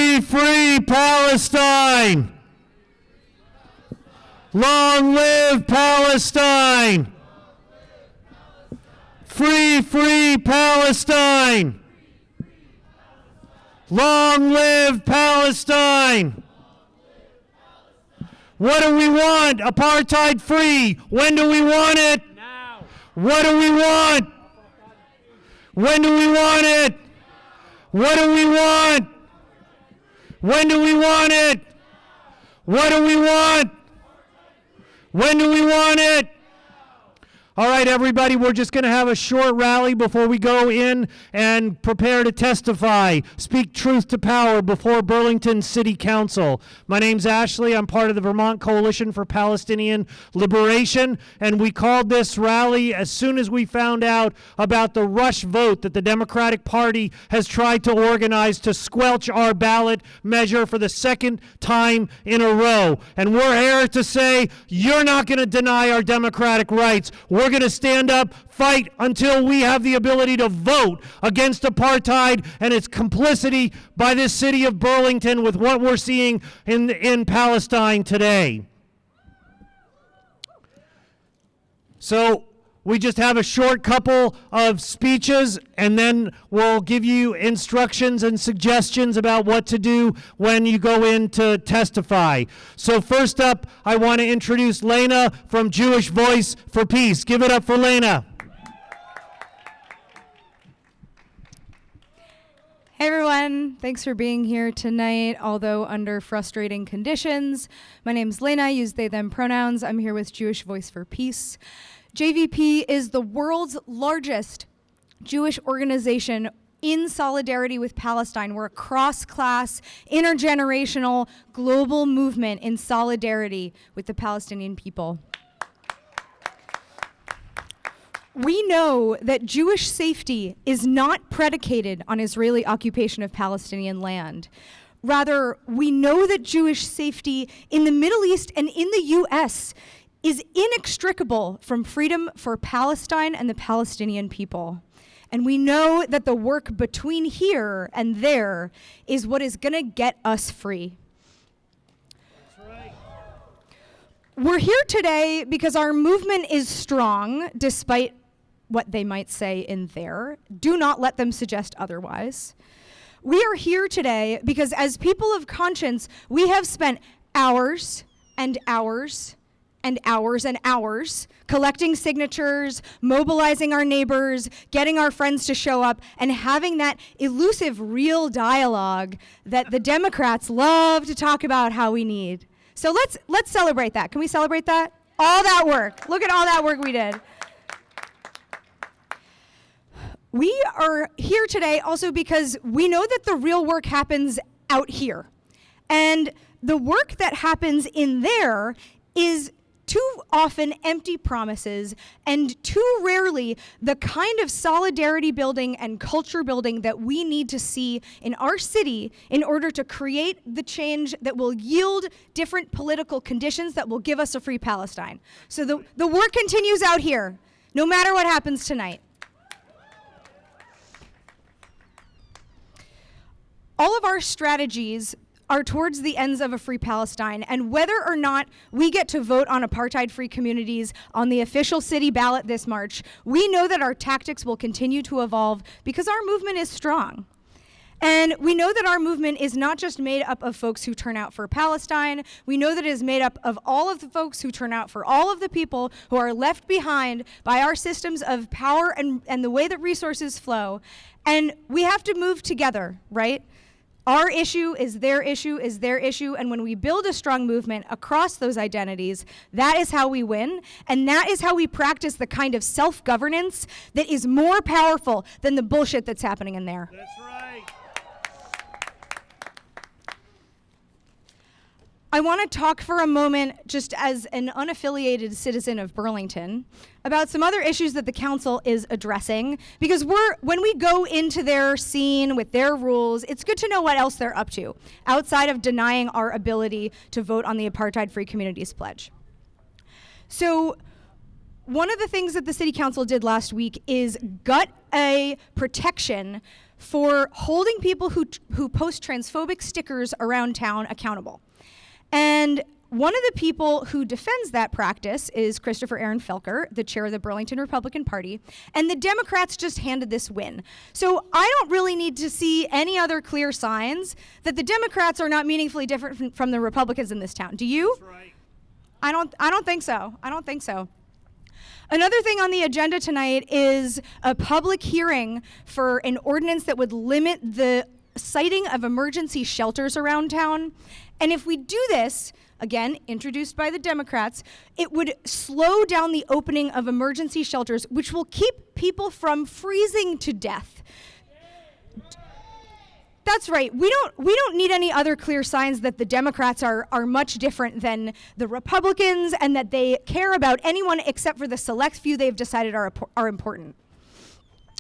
Free, free Palestine! Long live Palestine! Free, free Palestine! Long live Palestine! What do we want? Apartheid-free. When do we want it? Now. What do we want? When do we want it? What do we want? When do we want it? What do we want? When do we want it? All right, everybody, we're just going to have a short rally before we go in and prepare to testify. Speak truth to power before Burlington City Council. My name's Ashley. I'm part of the Vermont Coalition for Palestinian Liberation, and we called this rally as soon as we found out about the rush vote that the Democratic Party has tried to organize to squelch our ballot measure for the second time in a row. And we're here to say, you're not going to deny our democratic rights. We're going to stand up, fight until we have the ability to vote against apartheid and its complicity by this city of Burlington with what we're seeing in Palestine today. So we just have a short couple of speeches, and then we'll give you instructions and suggestions about what to do when you go in to testify. So first up, I want to introduce Lena from Jewish Voice for Peace. Give it up for Lena. Hey everyone, thanks for being here tonight, although under frustrating conditions. My name's Lena, I use they, them pronouns. I'm here with Jewish Voice for Peace. JVP is the world's largest Jewish organization in solidarity with Palestine. We're a cross-class, intergenerational, global movement in solidarity with the Palestinian people. We know that Jewish safety is not predicated on Israeli occupation of Palestinian land. Rather, we know that Jewish safety in the Middle East and in the U.S. is inextricable from freedom for Palestine and the Palestinian people. And we know that the work between here and there is what is going to get us free. That's right. We're here today because our movement is strong, despite what they might say in there. Do not let them suggest otherwise. We are here today because as people of conscience, we have spent hours and hours and hours and hours collecting signatures, mobilizing our neighbors, getting our friends to show up, and having that elusive real dialogue that the Democrats love to talk about how we need. So let's celebrate that. Can we celebrate that? All that work. Look at all that work we did. We are here today also because we know that the real work happens out here. And the work that happens in there is too often empty promises and too rarely the kind of solidarity building and culture building that we need to see in our city in order to create the change that will yield different political conditions that will give us a free Palestine. So the work continues out here, no matter what happens tonight. All of our strategies are towards the ends of a free Palestine, and whether or not we get to vote on apartheid-free communities on the official city ballot this March, we know that our tactics will continue to evolve because our movement is strong. And we know that our movement is not just made up of folks who turn out for Palestine. We know that it is made up of all of the folks who turn out for all of the people who are left behind by our systems of power and the way that resources flow. And we have to move together, right? Our issue is their issue is their issue, and when we build a strong movement across those identities, that is how we win, and that is how we practice the kind of self-governance that is more powerful than the bullshit that's happening in there. That's right. I want to talk for a moment, just as an unaffiliated citizen of Burlington, about some other issues that the council is addressing, because when we go into their scene with their rules, it's good to know what else they're up to, outside of denying our ability to vote on the Apartheid-Free Communities Pledge. So one of the things that the city council did last week is gut a protection for holding people who post transphobic stickers around town accountable. And one of the people who defends that practice is Christopher Aaron Felker, the chair of the Burlington Republican Party, and the Democrats just handed this win. So I don't really need to see any other clear signs that the Democrats are not meaningfully different from the Republicans in this town. Do you? That's right. I don't think so. I don't think so. Another thing on the agenda tonight is a public hearing for an ordinance that would limit the siting of emergency shelters around town. And if we do this, again, introduced by the Democrats, it would slow down the opening of emergency shelters, which will keep people from freezing to death. That's right. We don't need any other clear signs that the Democrats are much different than the Republicans and that they care about anyone except for the select few they've decided are important.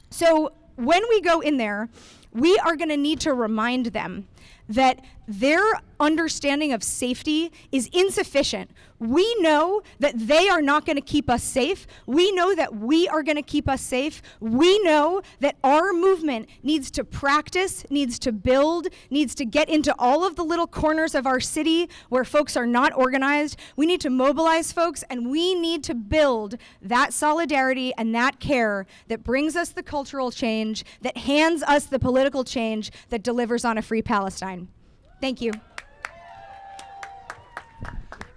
So when we go in there, we are going to need to remind them that their understanding of safety is insufficient. We know that they are not going to keep us safe. We know that we are going to keep us safe. We know that our movement needs to practice, needs to build, needs to get into all of the little corners of our city where folks are not organized. We need to mobilize folks, and we need to build that solidarity and that care that brings us the cultural change, that hands us the political change that delivers on a free Palestine. Thank you.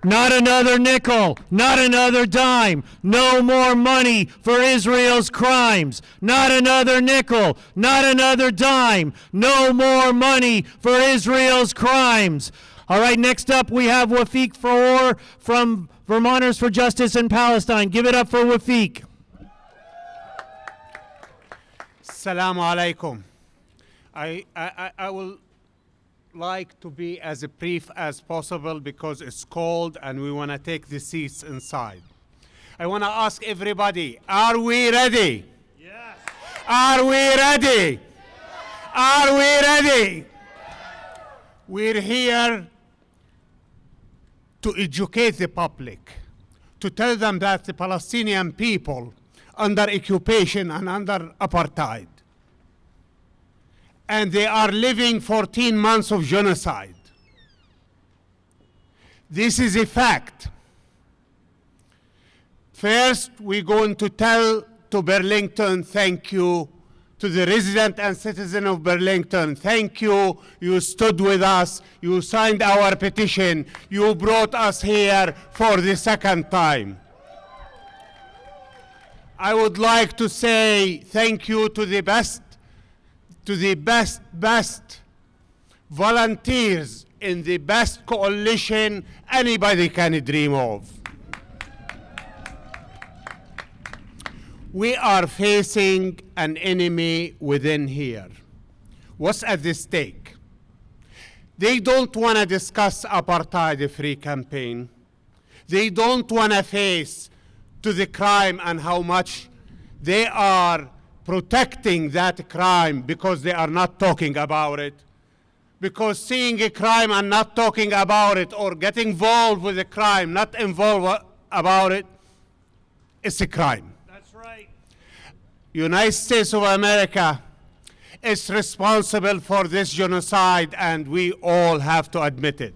Not another nickel, not another dime, no more money for Israel's crimes. Not another nickel, not another dime, no more money for Israel's crimes. All right, next up we have Wafiq Farour from Vermonters for Justice in Palestine. Give it up for Wafiq. Assalamu alaikum. I will like to be as brief as possible because it's cold and we want to take the seats inside. I want to ask everybody, are we ready? Yes. Are we ready? Yes. Are we ready? We're here to educate the public, to tell them that the Palestinian people under occupation and under apartheid, and they are living 14 months of genocide. This is a fact. First, we're going to tell to Burlington, thank you. To the resident and citizen of Burlington, thank you. You stood with us. You signed our petition. You brought us here for the second time. I would like to say thank you to the best volunteers in the best coalition anybody can dream of. We are facing an enemy within here. What's at the stake? They don't want to discuss apartheid-free campaign. They don't want to face to the crime and how much they are protecting that crime because they are not talking about it. Because seeing a crime and not talking about it, or getting involved with a crime, not involved about it, it's a crime. That's right. United States of America is responsible for this genocide, and we all have to admit it.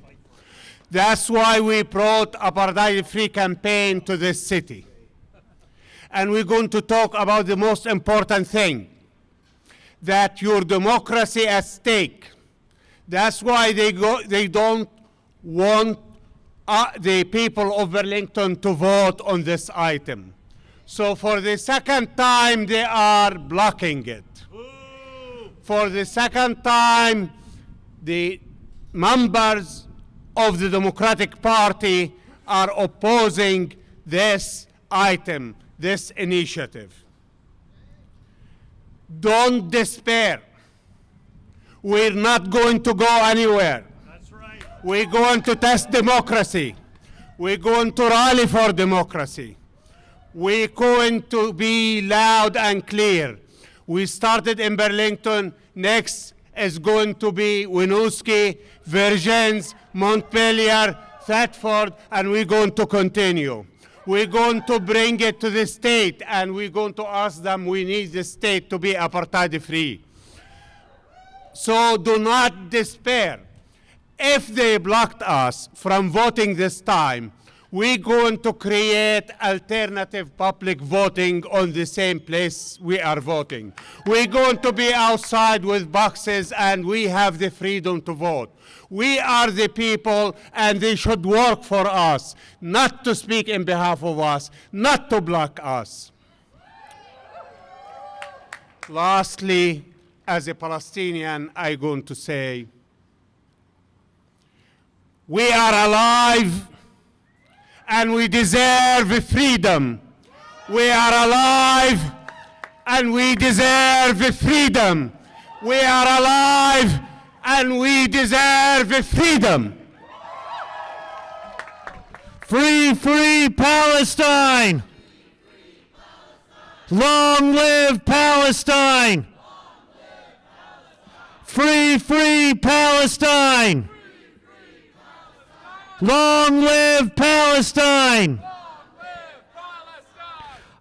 That's why we brought apartheid-free campaign to this city. And we're going to talk about the most important thing, that your democracy at stake. That's why they don't want the people of Burlington to vote on this item. So for the second time, they are blocking it. Ooh. For the second time, the members of the Democratic Party are opposing this item, this initiative. Don't despair. We're not going to go anywhere. That's right. We're going to test democracy. We're going to rally for democracy. We're going to be loud and clear. We started in Burlington. Next is going to be Winooski, Vergennes, Montpelier, Thetford, and we're going to continue. We're going to bring it to the state, and we're going to ask them, we need the state to be apartheid-free. So do not despair. If they blocked us from voting this time, we're going to create alternative public voting on the same place we are voting. We're going to be outside with boxes, and we have the freedom to vote. We are the people, and they should work for us, not to speak in behalf of us, not to block us. Lastly, as a Palestinian, I'm going to say, we are alive and we deserve freedom. We are alive and we deserve freedom. We are alive and we deserve freedom. Free, free Palestine! Long live Palestine! Free, free Palestine! Long live Palestine!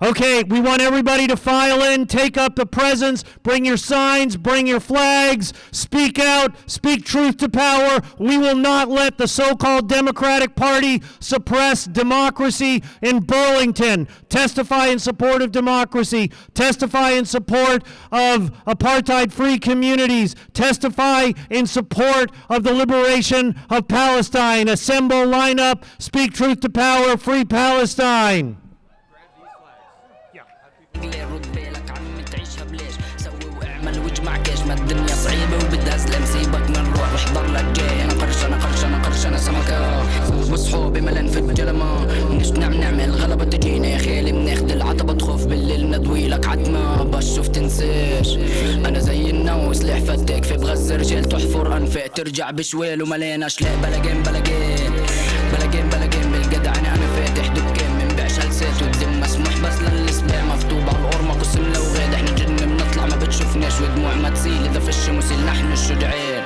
Okay, we want everybody to file in, take up the presents, bring your signs, bring your flags, speak out, speak truth to power. We will not let the so-called Democratic Party suppress democracy in Burlington. Testify in support of democracy. Testify in support of apartheid-free communities. Testify in support of the liberation of Palestine. Assemble, line up, speak truth to power, free Palestine. ما الدنيا صعيبة وبدها سلام سيبك من روح واحضر لك جاي أنا قرش أنا سمكة وصحوبي ملان في الجلمة مش نعمل غلبة تجينا يا خيالي بناخد العتبة تخوف بالليل ندوي لك عتمة بشوف تنساش أنا زي النوس سلاح فتاك في بغز رجال تحفر أنفاق ترجع بشوال وملينا أشلاء بلاجين بالجدع أنا فاتح دكان منبيعش هلسات والدم مسموح بس للسباع مكتوب على القرمة قسم لو غاد احنا جن بنطلع ما بتشوفناش ودموع ما تسيل إذا فش مسيل نحن الشجعان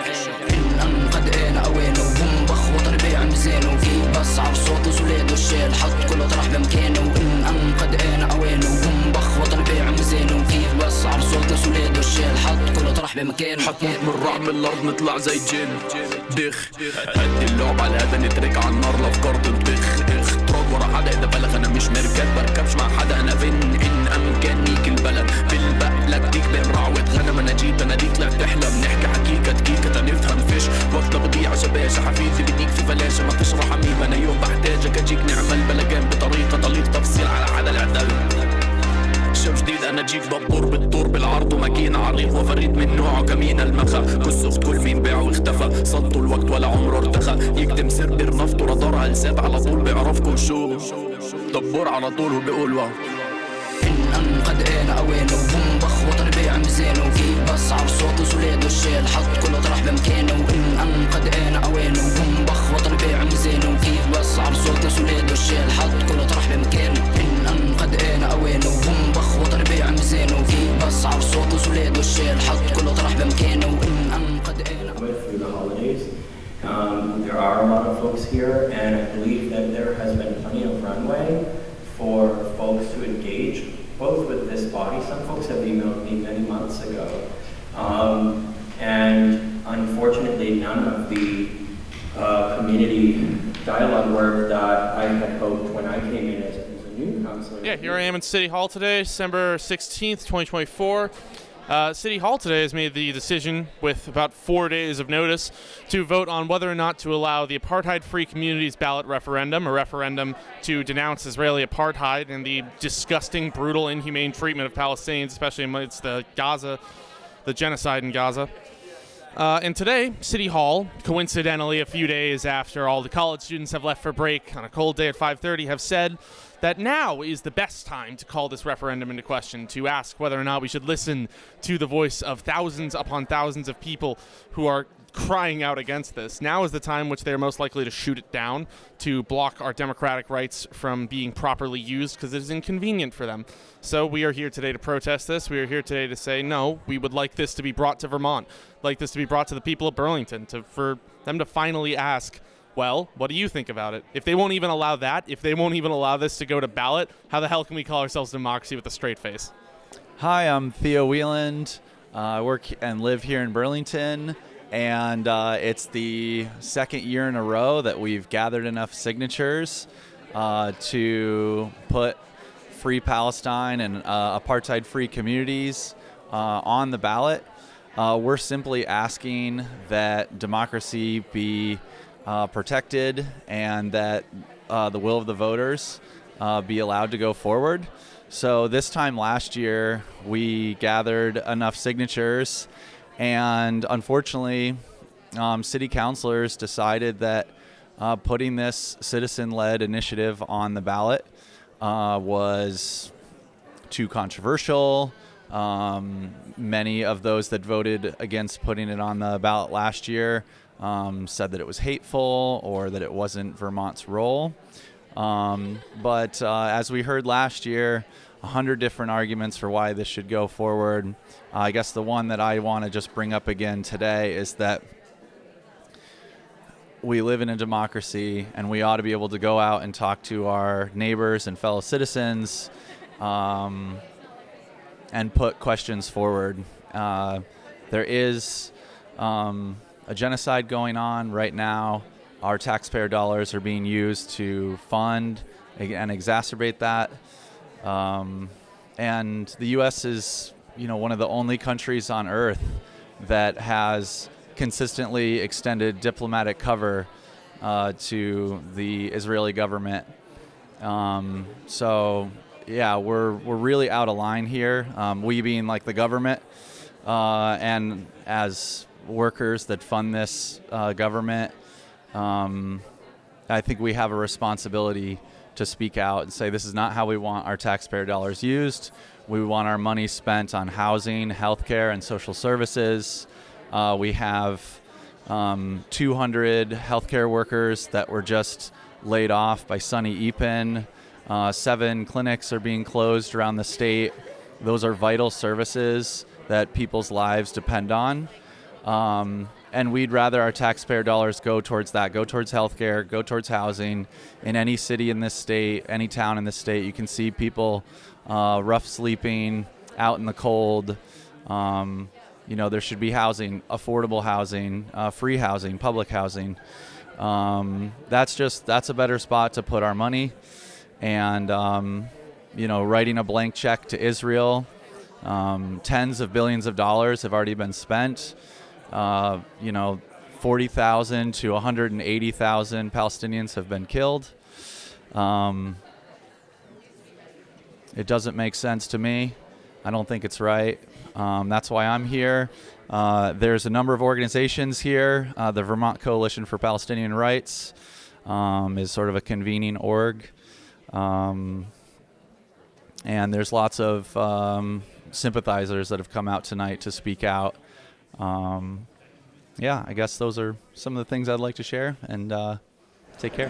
إن قد أنا أوانه بومبخ وطن بيع ميزانه وكيف بسعر صوت وسولاد والشال حط كله طرح بمكانه إن قد أنا أوانه بومبخ وطن بيع ميزانه وكيف بسعر صوت وسولاد والشال حط كله طرح بمكانه حتموت من الرعب من الأرض نطلع زي الجن دخ هدي اللعب على هذا نترك على النار الأفكار تنطخ اختراق ورا حدا إذا بلغ أنا مش مركب بركبش مع حدا أنا فين إن أمكانيك البلد بالبقلة تيك برعوة غنم أنا جيت أنا ديك لا تحلم نحكي حقيقة دقيقة نفهم فيش وقت بضيع شباشة حفيدي بديك في فلاشة ما فيش راحة ميم أنا يوم بحتاجك أجيك نعمل بلجان بطريقة طليق تفصيل على حدا العدل شو جديد أنا جيك بطور بالطور بالعرض وماكينة عريض وفريد من نوعه كمين المخا كس أخت كل مين باع واختفى صدوا الوقت ولا عمره ارتخى يكتم سربر نفط ورادار هلسات على طول بيعرفكم شو دبور على طول وبيقول واو إن قد أنا أوانه بومبخ وطن بيع ميزانه وكيف بسعر صوت وسولاد والشال حط كله طرح بمكانه إن قد أنا أوانه بومبخ وطن بيع ميزانه وكيف بسعر صوت وسولاد والشال حط كله طرح بمكانه إن قد أنا أوانه بومبخ وطن بيع ميزانه وكيف بسعر صوت وسولاد والشال حط كله طرح بمكانه إن قد أنا through the holidays. There are a lot of folks here, and I believe that there has been plenty of runway for folks to engage, both with this body. Some folks have emailed me many months ago, and unfortunately none of the community dialogue work that I had hoped when I came in as a new councilor. Yeah, here I am in City Hall today, December 16th, 2024. City Hall today has made the decision, with about 4 days of notice, to vote on whether or not to allow the apartheid-free communities ballot referendum, a referendum to denounce Israeli apartheid and the disgusting, brutal, inhumane treatment of Palestinians, especially amidst the genocide in Gaza. And today, City Hall, coincidentally a few days after all the college students have left for break on a cold day at 5:30, have said that now is the best time to call this referendum into question, to ask whether or not we should listen to the voice of thousands upon thousands of people who are crying out against this. Now is the time which they are most likely to shoot it down, to block our democratic rights from being properly used, because it is inconvenient for them. So we are here today to protest this. We are here today to say, no, we would like this to be brought to Vermont, like this to be brought to the people of Burlington, for them to finally ask, well, what do you think about it? If they won't even allow that, if they won't even allow this to go to ballot, how the hell can we call ourselves democracy with a straight face? Hi, I'm Theo Wieland. I work and live here in Burlington, and it's the second year in a row that we've gathered enough signatures to put Free Palestine and apartheid-free communities on the ballot. We're simply asking that democracy be protected and that the will of the voters be allowed to go forward. So this time last year, we gathered enough signatures, and unfortunately, city councilors decided that putting this citizen-led initiative on the ballot was too controversial. Many of those that voted against putting it on the ballot last year said that it was hateful or that it wasn't Vermont's role. But as we heard last year, 100 different arguments for why this should go forward. I guess the one that I want to just bring up again today is that we live in a democracy and we ought to be able to go out and talk to our neighbors and fellow citizens and put questions forward. There is a genocide going on right now. Our taxpayer dollars are being used to fund and exacerbate that. And the U.S. is, one of the only countries on earth that has consistently extended diplomatic cover to the Israeli government. So, yeah, we're really out of line here. We being like the government, and as workers that fund this government, I think we have a responsibility to speak out and say this is not how we want our taxpayer dollars used. We want our money spent on housing, healthcare, and social services. We have 200 healthcare workers that were just laid off by Sunny Epen. 7 clinics are being closed around the state. Those are vital services that people's lives depend on. And we'd rather our taxpayer dollars go towards that, go towards healthcare, go towards housing. In any city in this state, any town in this state, you can see people rough sleeping, out in the cold. There should be housing, affordable housing, free housing, public housing. That's a better spot to put our money. And, writing a blank check to Israel, tens of billions of dollars have already been spent. 40,000 to 180,000 Palestinians have been killed. It doesn't make sense to me. I don't think it's right. That's why I'm here. There's a number of organizations here. The Vermont Coalition for Palestinian Rights is sort of a convening org. And there's lots of sympathizers that have come out tonight to speak out. I guess those are some of the things I'd like to share, and take care.